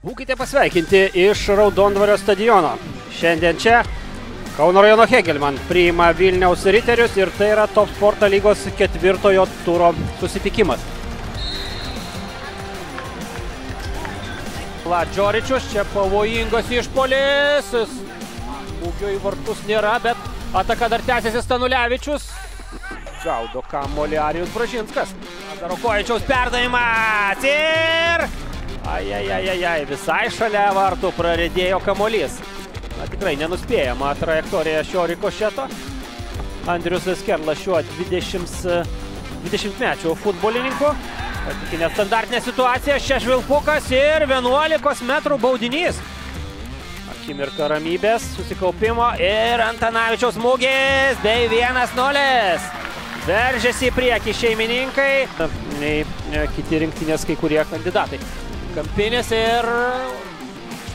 Būkite pasveikinti iš Raudondvario stadiono. Šiandien čia Kauno rajono Hegelman priima Vilniaus Riterius ir tai yra Top Sporto lygos 4 turo susitikimas. Ladžoričius, čia pavojingas išpuolis. Smūgio į vartus nėra, bet ataka dar tęsiasi. Stanulevičius gaudo kamuolį Arijus Bražinskas. Darokovičiaus perdavimas ir visai šalia vartų praridėjo kamuolys. Tikrai nenuspėjama trajektorija šio rikošeto. Andrius Skerla šiuo 20-mečių futbolininku. Patikinė standartinė situacija, čia Švilpukas ir 11 metrų baudinys. Akimirka ramybės, susikaupimo ir Antanavičiaus smūgis bei 1-0. Veržėsi į priekį šeimininkai, nei kiti rinktinės kai kurie kandidatai. Kampinis ir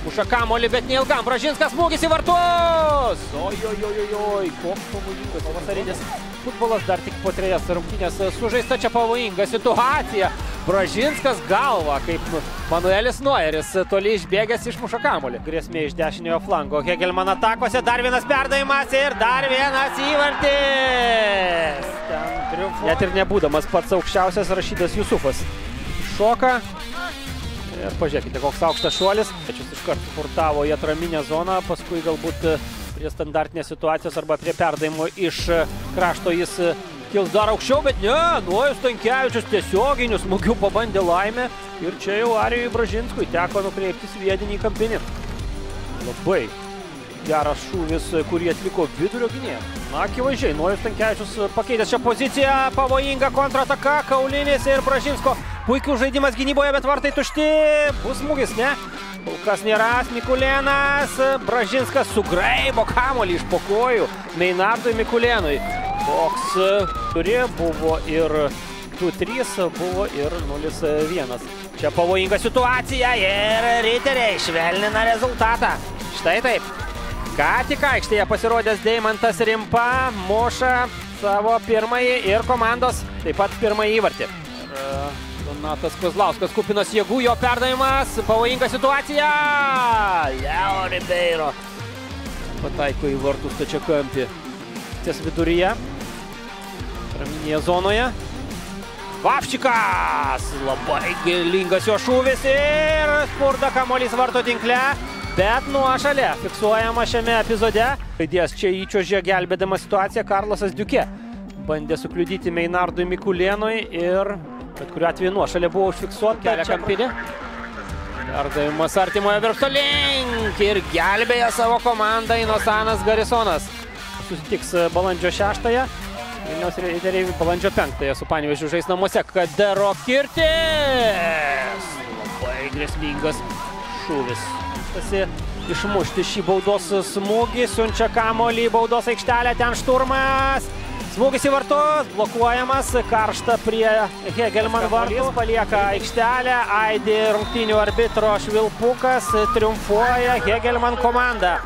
muša kamuolį, bet neilgam. Bražinskas smūgis į vartus. Oi, koks pavojingas vasarinis futbolas, dar tik po 3 rungtynės sužaista, čia pavojinga situacija. Bražinskas galva, kaip Manuelis Noeris, toli išbėgęs išmuša kamuolį. Grėsmė iš dešiniojo flango. Hegelman atakose, dar vienas perdavimas ir dar vienas įvartis. Net ir nebūdamas pats aukščiausias Rašydas Jusufas šoka. Ir pažiūrėkite, koks aukštas šuolis. Tačiau iškart furtavo į atraminę zoną, paskui galbūt prie standartinės situacijos arba prie perdavimo iš krašto jis kils dar aukščiau, bet ne, Nojus Stankevičius tiesioginių smūgių pabandė laimę. Ir čia jau Arijui Bražinskui teko nukreipti sviedinį į kampinį. Labai geras šūvis, kurį atliko vidurio gynėjas. Na, akivaizdžiai, Nojus Stankevičius pakeitęs šią poziciją, pavojinga kontrataka, Kaulinis ir Bražinsko. Puikių žaidimas gynyboje, bet vartai tušti. Bus smūgis, ne? Kol kas nėra. Mikulėnas. Bražinskas sugraibo kamuolį iš po kojų Meinardui Mikulėnui. Toks turi, buvo ir 2-3, buvo ir 0-1. Čia pavojinga situacija ir riteriai švelnina rezultatą. Štai taip. Ką tik aikštėje pasirodęs Deimantas Rimpa muša savo pirmąjį ir komandos taip pat pirmąjį įvartį. Donatas Kozlauskas kupinas jėgų, jo perdavimas, pavojinga situacija. Leo Ribeiro pataiko į vartų stačiakampį. Ties viduryje, raminėje zonoje. Vavčikas, labai gilingas jo šūvis ir spurda kamuolys vartų tinkle, bet nuošalė fiksuojama šiame epizode. Žaidėjas čia įčiuožė gelbėdama situaciją Karlosas Diukė. Bandė sukliudyti Meinardui Mikulėnui ir bet kuriuo atveju nuošalė buvo užfiksuota. Kelia kampinį. Perdavimas artimojo virpsto link ir gelbėja savo komandą Inosanas Garisonas. Susitiks balandžio 6-ąją. Vilniaus Riteriai balandžio 5-ąją su Panevėžiu žais namuose. Kadero kirtis. Labai grėsmingas šūvis. Tasi išmušti šį baudos smūgį. Siunčia kamuolį į baudos aikštelę. Ten šturmas. Smūgis į vartus, blokuojamas, karšta prie Hegelman vartų, palieka aikštelę, aidi rungtynių arbitro Švilpukas, triumfuoja Hegelman komanda.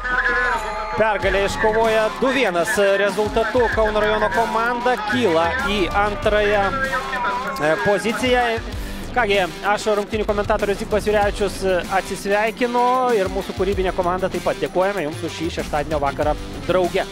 Pergalę iškovoja 2-1 rezultatu, Kauno rajono komanda kyla į antrąją poziciją. Kągi, aš rungtynių komentatorius Zigmas Jurevičius atsisveikinu ir mūsų kūrybinė komanda taip pat dėkojame jums už šį šeštadienio vakarą drauge.